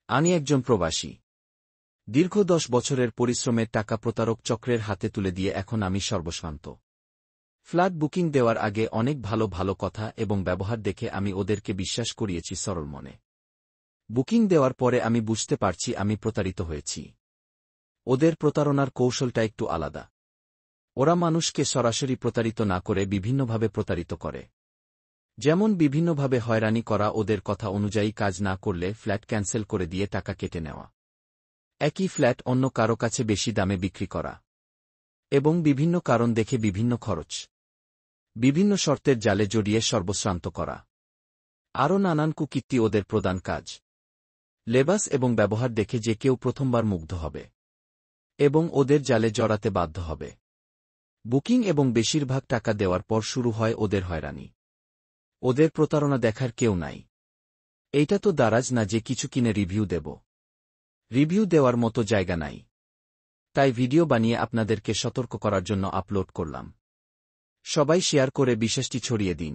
আমি একজন প্রবাসী। দীর্ঘ 10 বছরের পরিশ্রমের টাকা প্রতারক চক্রের হাতে তুলে দিয়ে এখন আমি সর্বস্বান্ত। ফ্ল্যাট বুকিং দেওয়ার আগে অনেক ভালো ভালো কথা এবং ব্যবহার দেখে আমি ওদেরকে বিশ্বাস করিয়েছি সরল মনে। বুকিং দেওয়ার পরে আমি বুঝতে পারছি আমি প্রতারিত হয়েছি। ওদের প্রতারণার কৌশলটা একটু আলাদা। ওরা মানুষকে সরাসরি প্রতারিত না করে বিভিন্নভাবে প্রতারিত করে। যেমন বিভিন্নভাবে হয়রানি করা, ওদের কথা অনুযায়ী কাজ না করলে ফ্ল্যাট ক্যান্সেল করে দিয়ে টাকা কেটে নেওয়া, একই ফ্ল্যাট অন্য কারো কাছে বেশি দামে বিক্রি করা এবং বিভিন্ন কারণ দেখে বিভিন্ন খরচ, বিভিন্ন শর্তের জালে জড়িয়ে সর্বশ্রান্ত করা। আরও নানান কুকীর্তি ওদের প্রধান কাজ। লেবাস এবং ব্যবহার দেখে যে কেউ প্রথমবার মুগ্ধ হবে এবং ওদের জালে জড়াতে বাধ্য হবে। বুকিং এবং বেশিরভাগ টাকা দেওয়ার পর শুরু হয় ওদের হয়রানি। ওদের প্রতারণা দেখার কেউ নাই। এইটা তো দারাজ না যে কিছু কিনে রিভিউ দেব। রিভিউ দেওয়ার মতো জায়গা নাই। তাই ভিডিও বানিয়ে আপনাদেরকে সতর্ক করার জন্য আপলোড করলাম। সবাই শেয়ার করে বিশ্বাসটি ছড়িয়ে দিন।